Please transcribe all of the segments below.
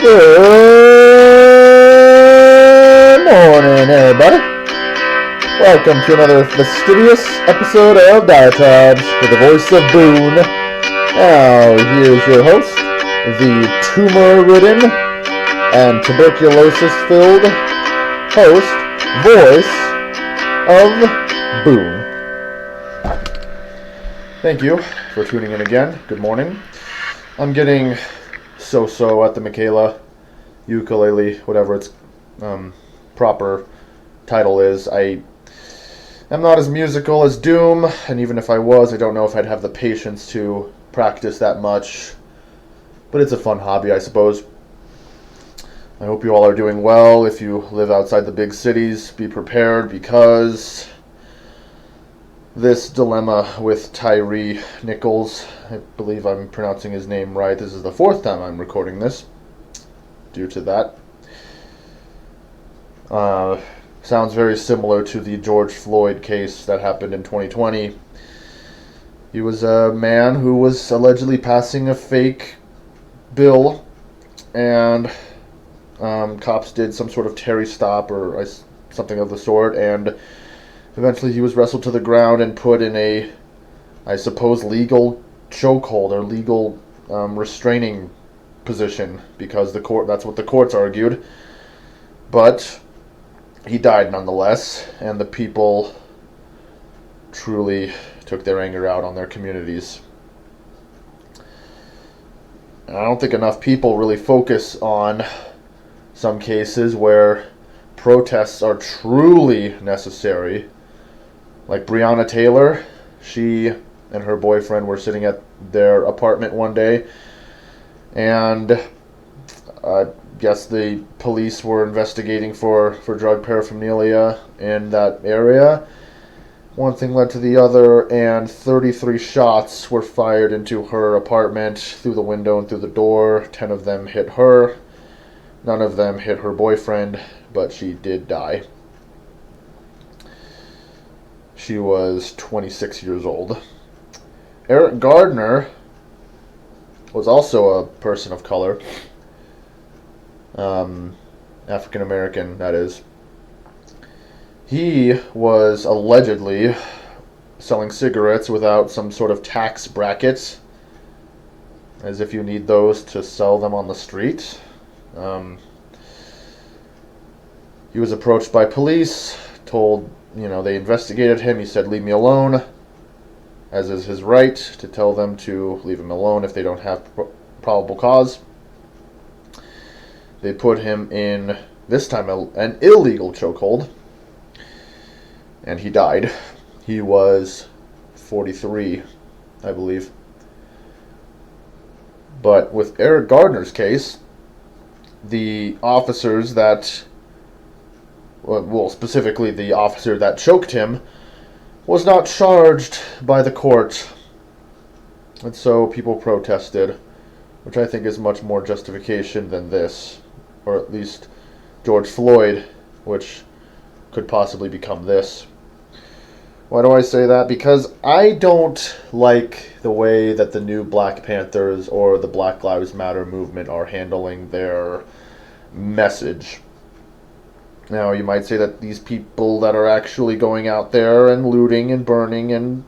Good morning, everybody. Welcome to another fastidious episode of Diatribes with the voice of Boone. Now, here's your host, the tumor-ridden and tuberculosis-filled host, voice of Boone. Thank you for tuning in again. Good morning. I'm getting so at the Michaela ukulele, whatever its proper title is. I am not as musical as Doom, and even if I was, I don't know if I'd have the patience to practice that much. But it's a fun hobby, I suppose. I hope you all are doing well. If you live outside the big cities, be prepared, because this dilemma with Tyree Nichols, I believe I'm pronouncing his name right. This is the fourth time I'm recording this due to that. Sounds very similar to the George Floyd case that happened in 2020. He was a man who was allegedly passing a fake bill, and cops did some sort of Terry stop or something of the sort, and eventually he was wrestled to the ground and put in a, I suppose, legal chokehold or legal restraining position, because that's what the courts argued. But he died nonetheless, and the people truly took their anger out on their communities. And I don't think enough people really focus on some cases where protests are truly necessary. Like Breonna Taylor, she and her boyfriend were sitting at their apartment one day, and I guess the police were investigating for drug paraphernalia in that area. One thing led to the other, and 33 shots were fired into her apartment through the window and through the door. 10 of them hit her. None of them hit her boyfriend, but she did die. She was 26 years old. Eric Gardner was also a person of color. African American, that is. He was allegedly selling cigarettes without some sort of tax bracket, as if you need those to sell them on the street. He was approached by police, told, they investigated him. He said, "Leave me alone," as is his right to tell them to leave him alone if they don't have probable cause. They put him in, this time, an illegal chokehold, and he died. He was 43, I believe. But with Eric Gardner's case, the officers that, well, specifically the officer that choked him, was not charged by the court. And so people protested, which I think is much more justification than this, or at least George Floyd, which could possibly become this. Why do I say that? Because I don't like the way that the new Black Panthers or the Black Lives Matter movement are handling their message. Now, you might say that these people that are actually going out there and looting and burning and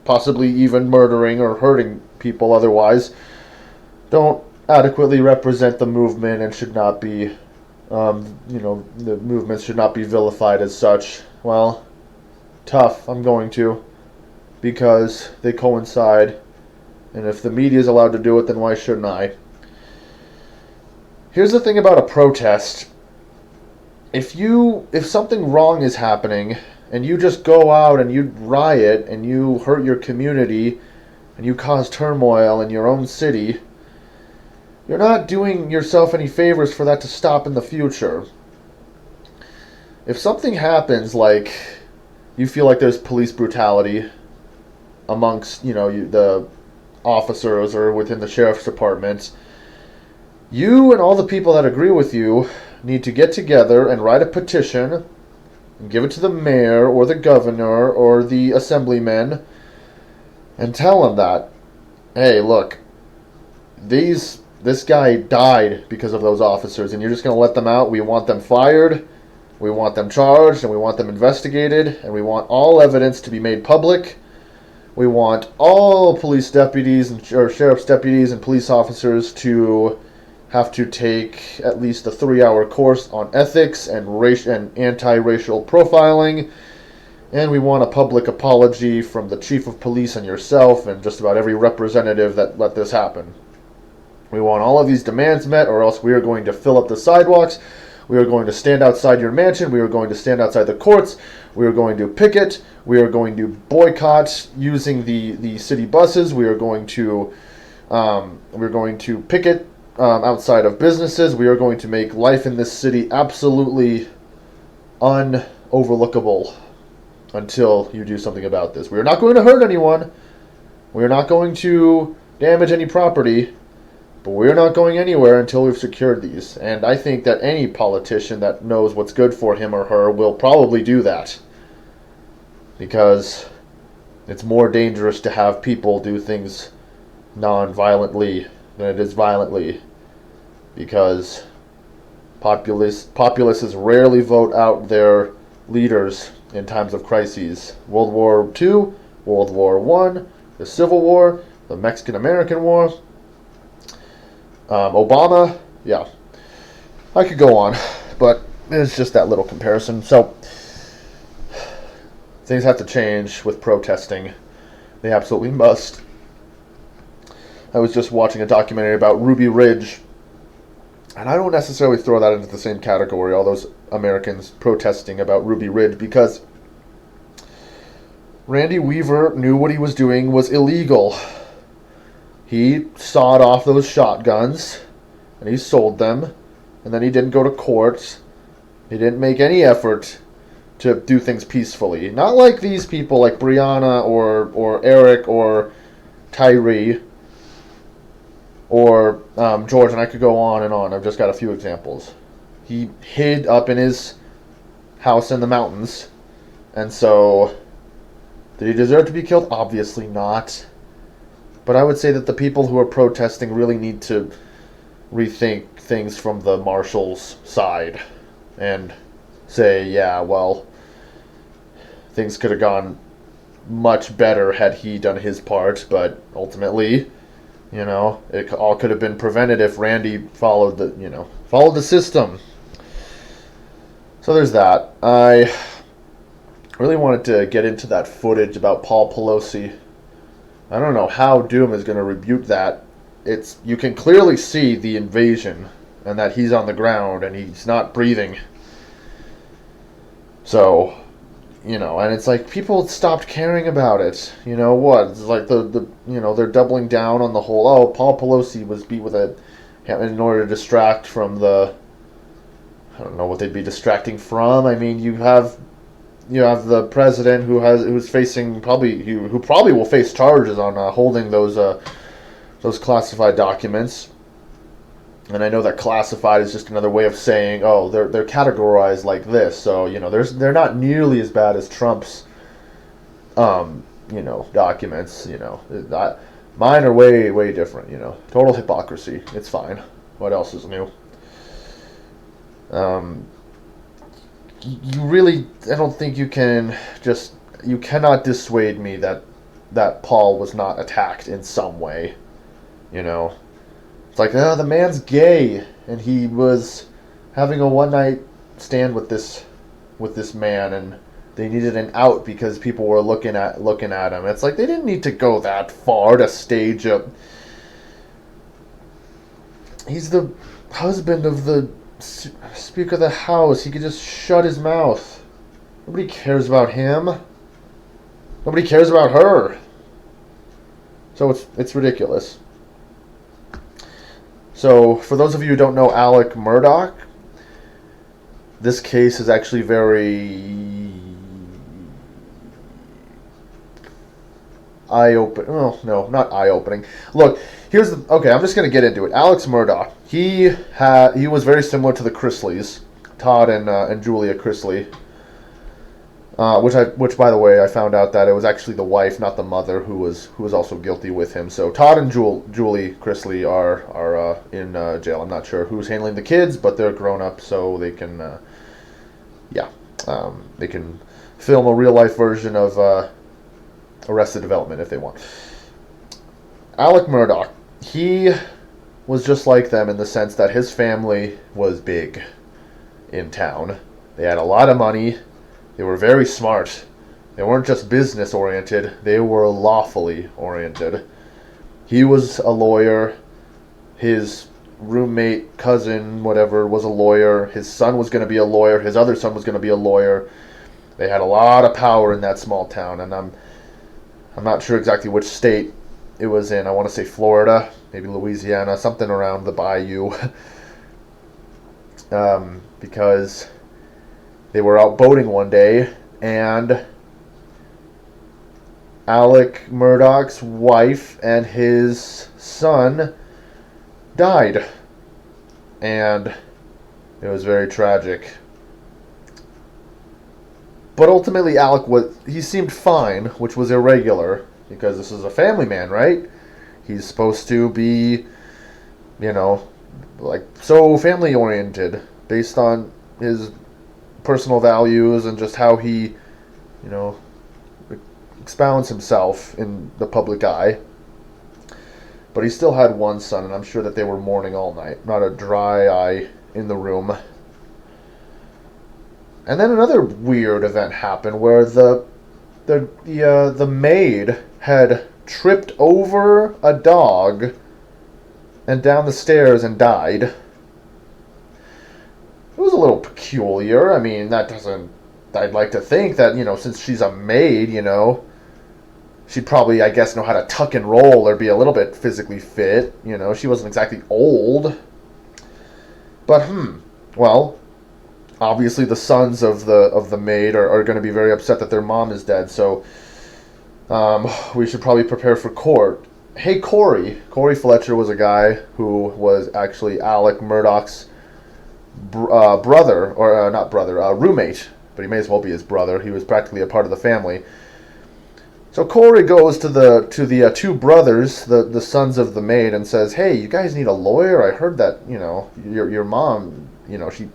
possibly even murdering or hurting people otherwise don't adequately represent the movement and should not be, the movement should not be vilified as such. Well, tough, I'm going to, because they coincide, and if the media is allowed to do it, then why shouldn't I? Here's the thing about a protest. If something wrong is happening, and you just go out and you riot, and you hurt your community, and you cause turmoil in your own city, you're not doing yourself any favors for that to stop in the future. If something happens, like you feel like there's police brutality amongst, the officers or within the sheriff's department, you and all the people that agree with you need to get together and write a petition and give it to the mayor or the governor or the assemblymen and tell them that, hey, look, these This guy died because of those officers, and you're just going to let them out? We want them fired, we want them charged, and we want them investigated, and we want all evidence to be made public. We want all police deputies or sheriff's deputies and police officers to have to take at least a 3-hour course on ethics and anti-racial profiling. And we want a public apology from the chief of police and yourself and just about every representative that let this happen. We want all of these demands met, or else we are going to fill up the sidewalks. We are going to stand outside your mansion. We are going to stand outside the courts. We are going to picket. We are going to boycott using the city buses. We are going to picket outside of businesses. We are going to make life in this city absolutely unoverlookable until you do something about this. We are not going to hurt anyone. We are not going to damage any property. But we're not going anywhere until we've secured these. And I think that any politician that knows what's good for him or her will probably do that. Because it's more dangerous to have people do things non-violently than it is violently. Because populists rarely vote out their leaders in times of crises. World War II, World War I, the Civil War, the Mexican-American War, Obama, yeah. I could go on, but it's just that little comparison. So, things have to change with protesting. They absolutely must. I was just watching a documentary about Ruby Ridge, and I don't necessarily throw that into the same category, all those Americans protesting about Ruby Ridge, because Randy Weaver knew what he was doing was illegal. He sawed off those shotguns, and he sold them, and then he didn't go to court. He didn't make any effort to do things peacefully. Not like these people, like Breonna or Eric or Tyree or George, and I could go on and on. I've just got a few examples. He hid up in his house in the mountains, and so did he deserve to be killed? Obviously not. But I would say that the people who are protesting really need to rethink things from the marshal's side and say, yeah, well, things could have gone much better had he done his part, but ultimately, it all could have been prevented if Randy followed the system. So there's that. I really wanted to get into that footage about Paul Pelosi. I don't know how Doom is going to rebuke that. You can clearly see the invasion and that he's on the ground and he's not breathing. So, and it's like people stopped caring about it. You know what? It's like they're doubling down on the whole, Paul Pelosi was beat with in order to distract from I don't know what they'd be distracting from. I mean, you have the president who's facing who probably will face charges on holding those classified documents. And I know that classified is just another way of saying, they're categorized like this. So they're not nearly as bad as Trump's documents. Mine are way, way different. Total hypocrisy. It's fine. What else is new? I don't think you cannot dissuade me that Paul was not attacked in some way. It's like, the man's gay, and he was having a one-night stand with this man, and they needed an out because people were looking at him. It's like they didn't need to go that far to stage up. He's the husband of the Speaker of the House. He could just shut his mouth. Nobody cares about him. Nobody cares about her. So it's ridiculous. So for those of you who don't know Alec Murdaugh, this case is actually very eye-opening. Oh, no, not eye-opening. Look, I'm just going to get into it. Alex Murdaugh, he was very similar to the Chrisleys, Todd and Julia Chrisley. Which by the way, I found out that it was actually the wife, not the mother, who was also guilty with him. So Todd and Julie Chrisley are in jail. I'm not sure who's handling the kids, but they're grown up, so they can they can film a real life version of Arrested Development if they want. Alec Murdaugh, he was just like them in the sense that his family was big in town. They had a lot of money. They were very smart. They weren't just business oriented, they were lawfully oriented. He was a lawyer. His roommate, cousin, whatever, was a lawyer. His son was going to be a lawyer. His other son was going to be a lawyer. They had a lot of power in that small town, and I'm not sure exactly which state it was in. I want to say Florida, maybe Louisiana, something around the bayou. Because they were out boating one day, and Alec Murdaugh's wife and his son died. And it was very tragic. But ultimately, he seemed fine, which was irregular, because this is a family man, right? He's supposed to be, so family oriented, based on his personal values and just how he, expounds himself in the public eye. But he still had one son, and I'm sure that they were mourning all night. Not a dry eye in the room. And then another weird event happened where the maid had tripped over a dog and down the stairs and died. It was a little peculiar. I mean, I'd like to think that, since she's a maid, she'd probably, I guess, know how to tuck and roll or be a little bit physically fit. She wasn't exactly old. But, well, obviously the sons of the maid are going to be very upset that their mom is dead, so we should probably prepare for court. Hey, Corey Fletcher was a guy who was actually Alec Murdaugh's brother, or not brother, roommate, but he may as well be his brother. He was practically a part of the family. So Corey goes to the two brothers, the sons of the maid, and says, "Hey, you guys need a lawyer? I heard that your mom, she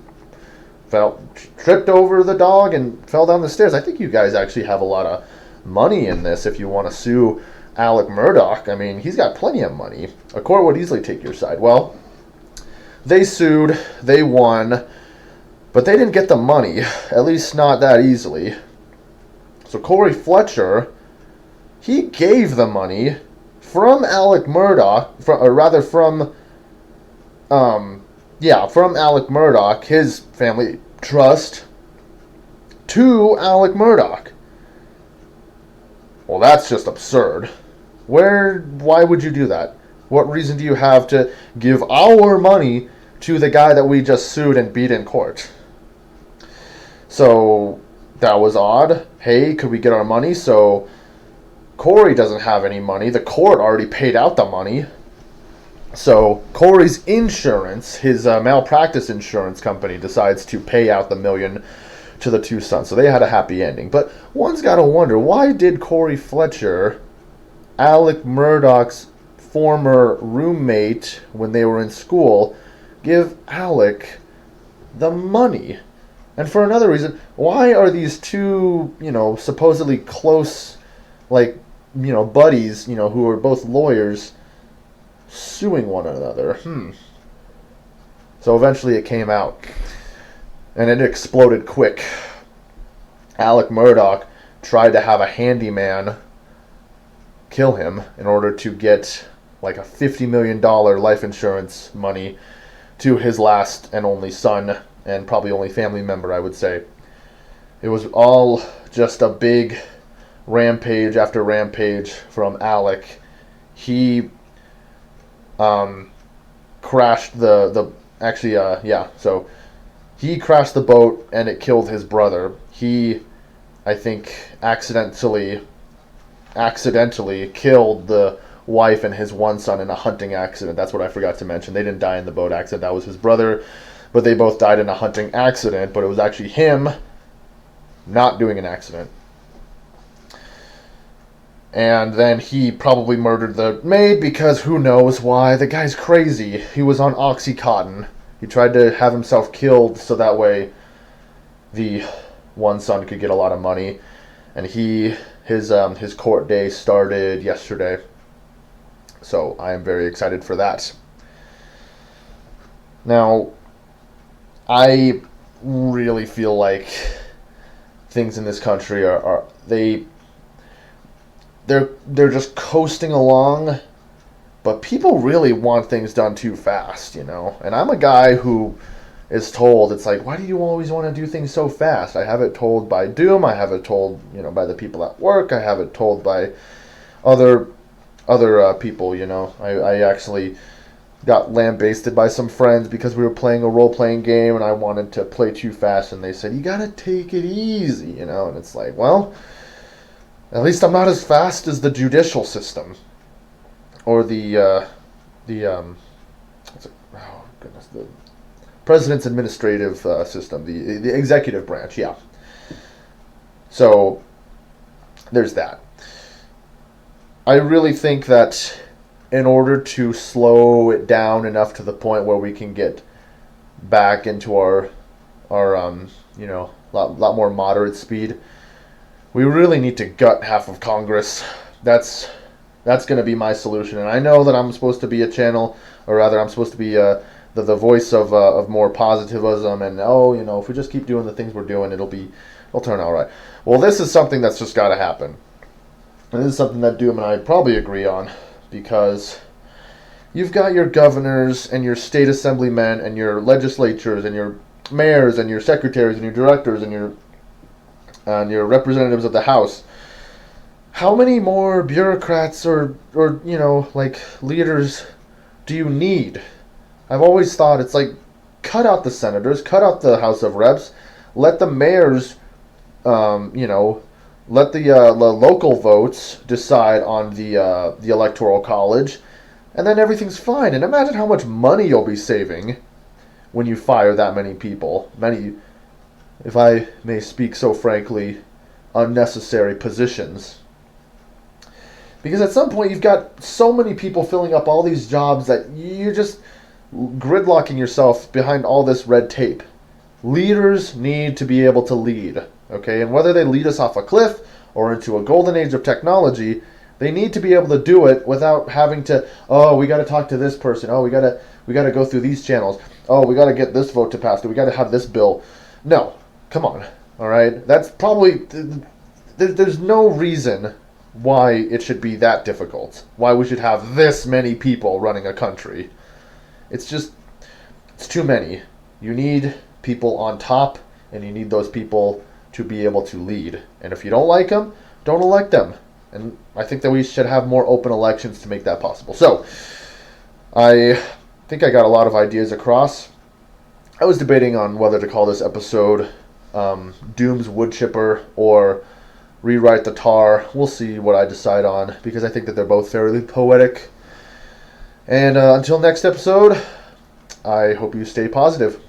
tripped over the dog and fell down the stairs. I think you guys actually have a lot of money in this if you want to sue Alec Murdaugh. I mean, he's got plenty of money. A court would easily take your side." Well, they sued, they won, but they didn't get the money, at least not that easily. So Corey Fletcher, he gave the money from Alec Murdaugh, from Alec Murdaugh, his family trust, to Alec Murdaugh. Well, that's just absurd. Why would you do that? What reason do you have to give our money to the guy that we just sued and beat in court? So that was odd. Hey, could we get our money? So Corey doesn't have any money. The court already paid out the money. So Corey's insurance, his malpractice insurance company, decides to pay out the $1 million to the two sons. So they had a happy ending. But one's got to wonder, why did Corey Fletcher, Alec Murdaugh's former roommate when they were in school, give Alec the money? And for another reason, why are these two, supposedly close, buddies, who are both lawyers, suing one another? So eventually it came out, and it exploded quick. Alec Murdaugh tried to have a handyman kill him in order to get a $50 million life insurance money to his last and only son, and probably only family member, I would say. It was all just a big rampage after rampage from Alec. He crashed so he crashed the boat and it killed his brother. He, I think, accidentally killed the wife and his one son in a hunting accident. That's what I forgot to mention. They didn't die in the boat accident. That was his brother, but they both died in a hunting accident. But it was actually him not doing an accident. And then he probably murdered the maid because who knows why. The guy's crazy. He was on Oxycontin. He tried to have himself killed so that way the one son could get a lot of money. And his court day started yesterday. So I am very excited for that. Now, I really feel like things in this country they're just coasting along, but people really want things done too fast, you know. And I'm a guy who is told, it's like, why do you always want to do things so fast? I have it told by Doom, I have it told, you know, by the people at work, I have it told by other people, you know. I actually got lambasted by some friends because we were playing a role-playing game and I wanted to play too fast, and they said, you gotta take it easy, you know. And it's like, well, at least I'm not as fast as the judicial system or the president's administrative system, the executive branch. Yeah. So there's that. I really think that in order to slow it down enough to the point where we can get back into our you know, lot more moderate speed, we really need to gut half of Congress. That's going to be my solution. And I know that I'm supposed to be a channel, or rather I'm supposed to be the voice of more positivism, and you know, if we just keep doing the things we're doing, it'll turn out right. Well, this is something that's just got to happen. And this is something that Doom and I probably agree on, because you've got your governors and your state assemblymen and your legislatures and your mayors and your secretaries and your directors and your representatives of the House. How many more bureaucrats or you know, like, leaders do you need? I've always thought it's like, cut out the senators, cut out the House of Reps, let the mayors, you know, let the local votes decide on the electoral college, and then everything's fine. And imagine how much money you'll be saving when you fire that many people. Many, if I may speak so frankly, unnecessary positions. Because at some point you've got so many people filling up all these jobs that you're just gridlocking yourself behind all this red tape. Leaders need to be able to lead, okay? And whether they lead us off a cliff or into a golden age of technology, they need to be able to do it without having to, we got to talk to this person. We got to go through these channels. We got to get this vote to pass. We got to have this bill. No. Come on, all right? That's probably, there's no reason why it should be that difficult. Why we should have this many people running a country. It's too many. You need people on top, and you need those people to be able to lead. And if you don't like them, don't elect them. And I think that we should have more open elections to make that possible. So, I think I got a lot of ideas across. I was debating on whether to call this episode Doom's Wood Chipper or Rewrite the Tar. We'll see what I decide on, because I think that they're both fairly poetic. And until next episode, I hope you stay positive.